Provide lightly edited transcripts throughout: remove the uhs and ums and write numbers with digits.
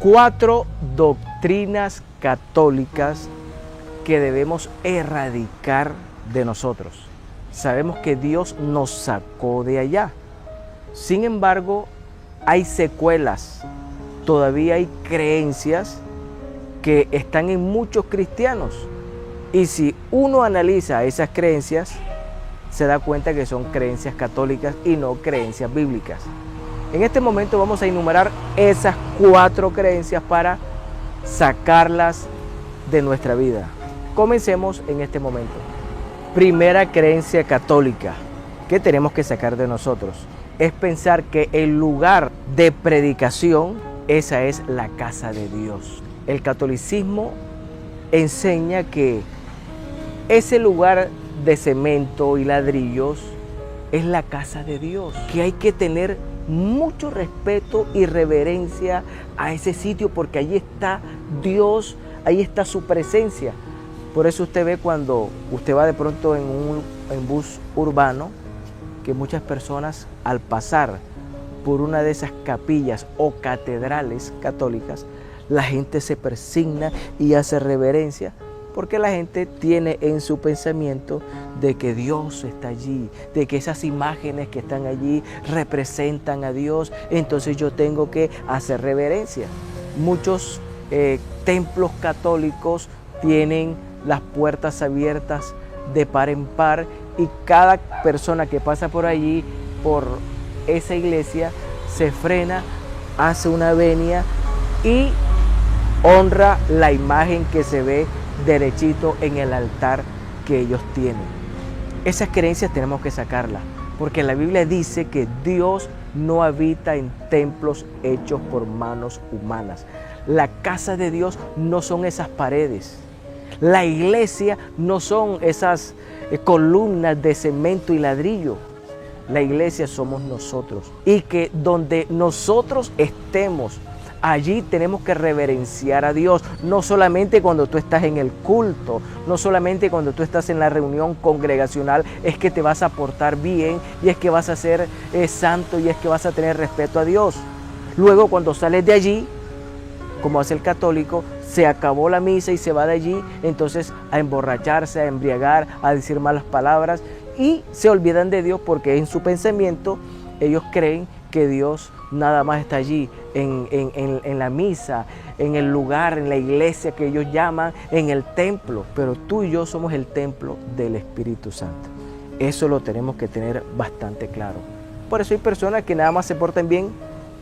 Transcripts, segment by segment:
4 doctrinas católicas que debemos erradicar de nosotros. Sabemos que Dios nos sacó de allá. Sin embargo, hay secuelas, todavía hay creencias que están en muchos cristianos. Y si uno analiza esas creencias, se da cuenta que son creencias católicas y no creencias bíblicas. En este momento vamos a enumerar esas 4 creencias para sacarlas de nuestra vida. Comencemos en este momento. Primera creencia católica que tenemos que sacar de nosotros es pensar que el lugar de predicación, esa es la casa de Dios. El catolicismo enseña que ese lugar de cemento y ladrillos es la casa de Dios, que hay que tener mucho respeto y reverencia a ese sitio porque allí está Dios, ahí está su presencia. Por eso usted ve cuando usted va de pronto en bus urbano, que muchas personas al pasar por una de esas capillas o catedrales católicas, la gente se persigna y hace reverencia, porque la gente tiene en su pensamiento de que Dios está allí, de que esas imágenes que están allí representan a Dios, entonces yo tengo que hacer reverencia. Muchos templos católicos tienen las puertas abiertas de par en par y cada persona que pasa por allí, por esa iglesia, se frena, hace una venia y honra la imagen que se ve derechito en el altar que ellos tienen. Esas creencias tenemos que sacarlas, porque la Biblia dice que Dios no habita en templos hechos por manos humanas. La casa de Dios no son esas paredes. La iglesia no son esas columnas de cemento y ladrillo. La iglesia somos nosotros. Y que donde nosotros estemos, allí tenemos que reverenciar a Dios, no solamente cuando tú estás en el culto, no solamente cuando tú estás en la reunión congregacional, es que te vas a portar bien y es que vas a ser santo y es que vas a tener respeto a Dios. Luego cuando sales de allí, como hace el católico, se acabó la misa y se va de allí, entonces a emborracharse, a embriagar, a decir malas palabras y se olvidan de Dios porque en su pensamiento ellos creen que Dios nada más está allí, en la misa, en el lugar, en la iglesia que ellos llaman, en el templo. Pero tú y yo somos el templo del Espíritu Santo. Eso lo tenemos que tener bastante claro. Por eso hay personas que nada más se portan bien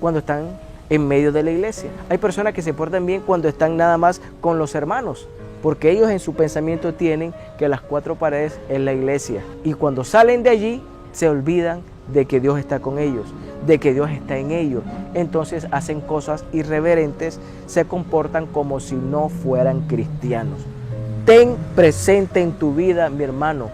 cuando están en medio de la iglesia. Hay personas que se portan bien cuando están nada más con los hermanos, porque ellos en su pensamiento tienen que las 4 paredes es la iglesia. Y cuando salen de allí, se olvidan de que Dios está con ellos, de que Dios está en ellos. Entonces hacen cosas irreverentes, se comportan como si no fueran cristianos. Ten presente en tu vida, mi hermano,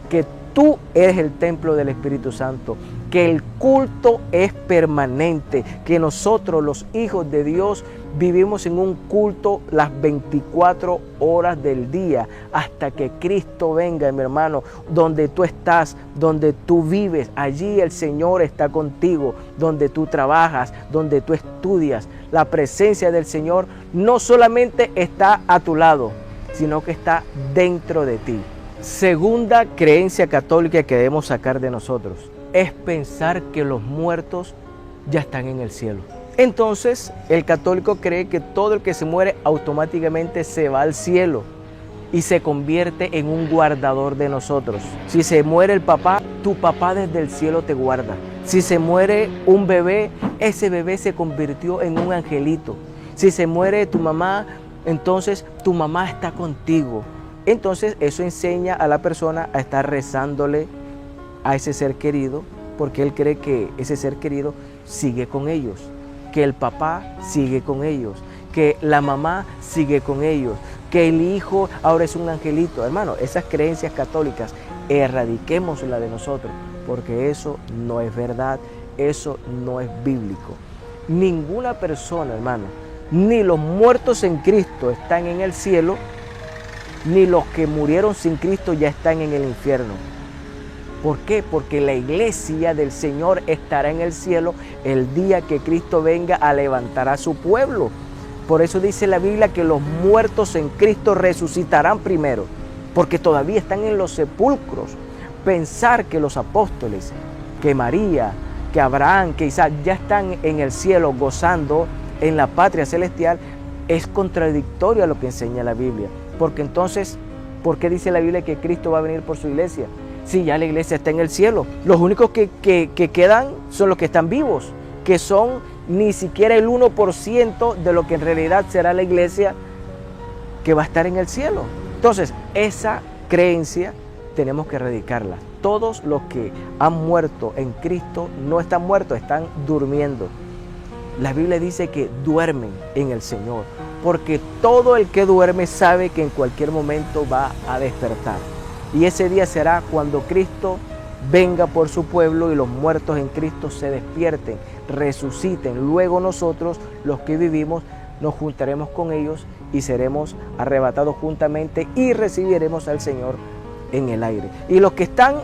que tú eres el templo del Espíritu Santo, que el culto es permanente, que nosotros los hijos de Dios vivimos en un culto las 24 horas del día hasta que Cristo venga, mi hermano. Donde tú estás, donde tú vives, allí el Señor está contigo, donde tú trabajas, donde tú estudias. La presencia del Señor no solamente está a tu lado, sino que está dentro de ti. Segunda creencia católica que debemos sacar de nosotros es pensar que los muertos ya están en el cielo. Entonces, el católico cree que todo el que se muere automáticamente se va al cielo y se convierte en un guardador de nosotros. Si se muere el papá, tu papá desde el cielo te guarda. Si se muere un bebé, ese bebé se convirtió en un angelito. Si se muere tu mamá, entonces tu mamá está contigo. Entonces, eso enseña a la persona a estar rezándole a ese ser querido, porque él cree que ese ser querido sigue con ellos, que el papá sigue con ellos, que la mamá sigue con ellos, que el hijo ahora es un angelito. Hermano, esas creencias católicas, erradiquémoslas de nosotros, porque eso no es verdad, eso no es bíblico. Ninguna persona, hermano, ni los muertos en Cristo están en el cielo, ni los que murieron sin Cristo ya están en el infierno. ¿Por qué? Porque la iglesia del Señor estará en el cielo el día que Cristo venga a levantar a su pueblo. Por eso dice la Biblia que los muertos en Cristo resucitarán primero, porque todavía están en los sepulcros. Pensar que los apóstoles, que María, que Abraham, que Isaac ya están en el cielo gozando en la patria celestial, es contradictorio a lo que enseña la Biblia. Porque entonces, ¿por qué dice la Biblia que Cristo va a venir por su iglesia? Si ya la iglesia está en el cielo. Los únicos que quedan son los que están vivos, que son ni siquiera el 1% de lo que en realidad será la iglesia que va a estar en el cielo. Entonces, esa creencia tenemos que erradicarla. Todos los que han muerto en Cristo no están muertos, están durmiendo. La Biblia dice que duermen en el Señor, porque todo el que duerme sabe que en cualquier momento va a despertar. Y ese día será cuando Cristo venga por su pueblo y los muertos en Cristo se despierten, resuciten. Luego nosotros, los que vivimos, nos juntaremos con ellos y seremos arrebatados juntamente y recibiremos al Señor en el aire. Y los que están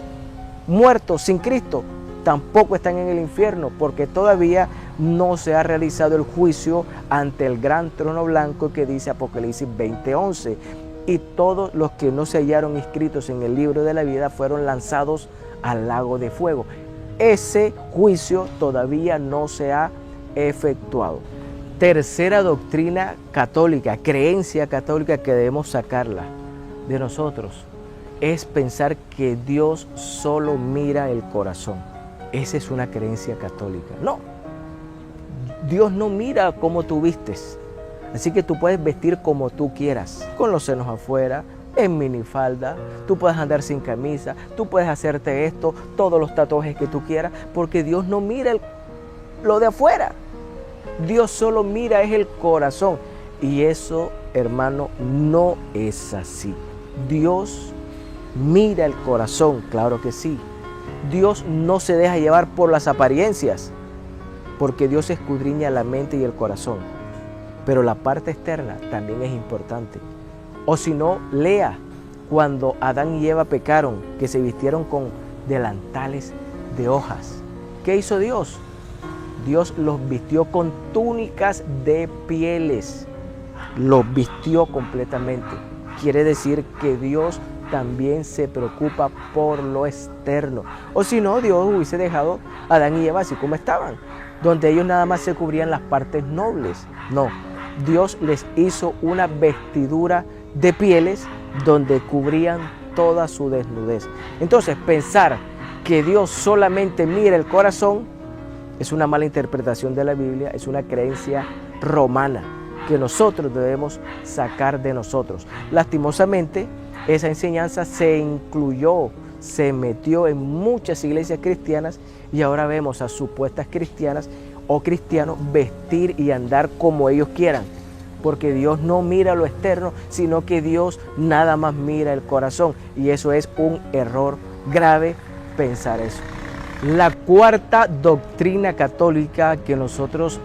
muertos sin Cristo tampoco están en el infierno, porque todavía no se ha realizado el juicio ante el gran trono blanco que dice Apocalipsis 20:11. Y todos los que no se hallaron inscritos en el libro de la vida fueron lanzados al lago de fuego. Ese juicio todavía no se ha efectuado. Tercera doctrina católica, creencia católica que debemos sacarla de nosotros, es pensar que Dios solo mira el corazón. Esa es una creencia católica. No, Dios no mira cómo tú vistes. Así que tú puedes vestir como tú quieras, con los senos afuera, en minifalda, tú puedes andar sin camisa, tú puedes hacerte esto, todos los tatuajes que tú quieras, porque Dios no mira lo de afuera. Dios solo mira es el corazón. Y eso, hermano, no es así. Dios mira el corazón, claro que sí. Dios no se deja llevar por las apariencias, porque Dios escudriña la mente y el corazón. Pero la parte externa también es importante. O si no, lea cuando Adán y Eva pecaron, que se vistieron con delantales de hojas. ¿Qué hizo Dios? Dios los vistió con túnicas de pieles. Los vistió completamente. Quiere decir que Dios también se preocupa por lo externo. O si no, Dios hubiese dejado a Adán y Eva así como estaban, donde ellos nada más se cubrían las partes nobles. No, Dios les hizo una vestidura de pieles donde cubrían toda su desnudez. Entonces, pensar que Dios solamente mira el corazón es una mala interpretación de la Biblia, es una creencia romana que nosotros debemos sacar de nosotros. Lastimosamente, esa enseñanza se incluyó, se metió en muchas iglesias cristianas y ahora vemos a supuestas cristianas o cristianos vestir y andar como ellos quieran, porque Dios no mira lo externo, sino que Dios nada más mira el corazón, y eso es un error grave pensar eso. La cuarta doctrina católica que nosotros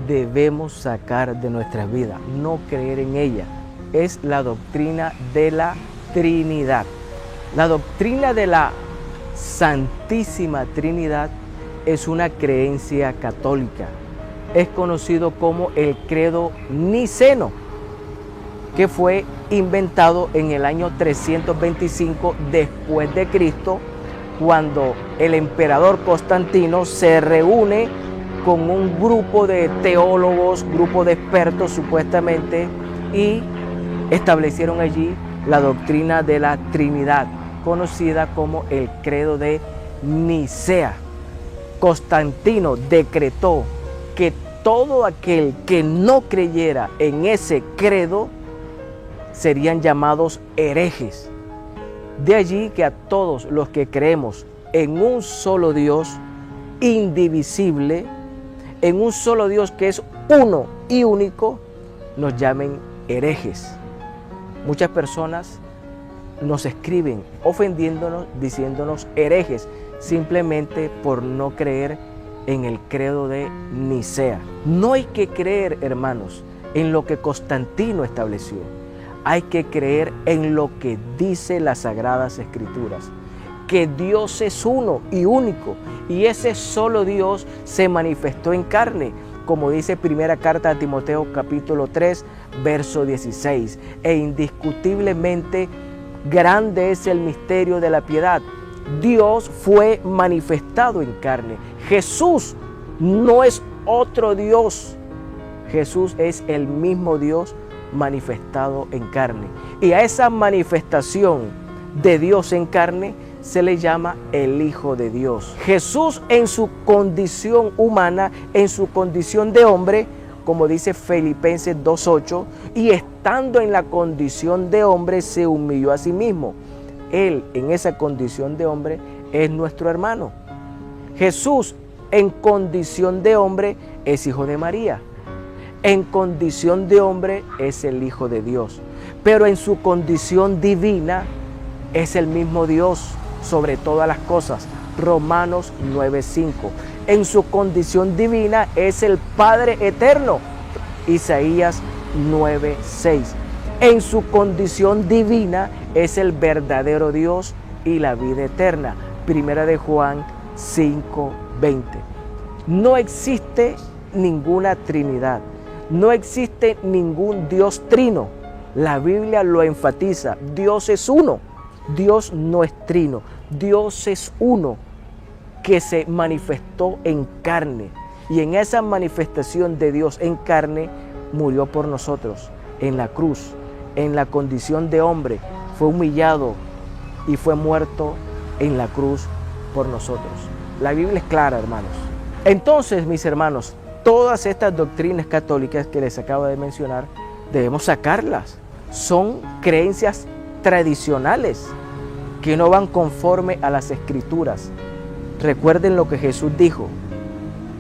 debemos sacar de nuestras vidas, no creer en ella, es la doctrina de la Trinidad. La doctrina de la Santísima Trinidad es una creencia católica. Es conocido como el credo niceno, que fue inventado en el año 325 después de Cristo, cuando el emperador Constantino se reúne con un grupo de teólogos, grupo de expertos supuestamente, y establecieron allí la doctrina de la Trinidad, conocida como el credo de Nicea. Constantino decretó que todo aquel que no creyera en ese credo serían llamados herejes. De allí que a todos los que creemos en un solo Dios indivisible, en un solo Dios que es uno y único, nos llamen herejes. Muchas personas nos escriben ofendiéndonos, diciéndonos herejes, simplemente por no creer en el credo de Nicea. No hay que creer, hermanos, en lo que Constantino estableció. Hay que creer en lo que dice las Sagradas Escrituras, que Dios es uno y único, y ese solo Dios se manifestó en carne, como dice primera carta a Timoteo capítulo 3, verso 16. E indiscutiblemente grande es el misterio de la piedad. Dios fue manifestado en carne. Jesús no es otro Dios. Jesús es el mismo Dios manifestado en carne. Y a esa manifestación de Dios en carne se le llama el Hijo de Dios. Jesús en su condición humana, en su condición de hombre, como dice Filipenses 2:8, y estando en la condición de hombre se humilló a sí mismo. Él en esa condición de hombre es nuestro hermano. Jesús en condición de hombre es hijo de María. En condición de hombre es el Hijo de Dios. Pero en su condición divina es el mismo Dios sobre todas las cosas. Romanos 9:5. En su condición divina es el Padre eterno. Isaías 9:6. En su condición divina es el verdadero Dios y la vida eterna. Primera de Juan 5:20. No existe ninguna Trinidad. No existe ningún Dios trino. La Biblia lo enfatiza. Dios es uno. Dios no es trino. Dios es uno que se manifestó en carne. Y en esa manifestación de Dios en carne murió por nosotros en la cruz, en la condición de hombre. Fue humillado y fue muerto en la cruz por nosotros. La Biblia es clara, hermanos. Entonces, mis hermanos, todas estas doctrinas católicas que les acabo de mencionar, debemos sacarlas. Son creencias tradicionales que no van conforme a las Escrituras. Recuerden lo que Jesús dijo: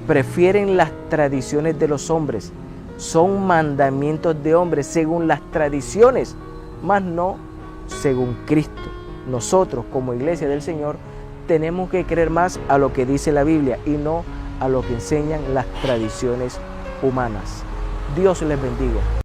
prefieren las tradiciones de los hombres, son mandamientos de hombres según las tradiciones, mas no según Cristo. Nosotros como Iglesia del Señor tenemos que creer más a lo que dice la Biblia y no a lo que enseñan las tradiciones humanas. Dios les bendiga.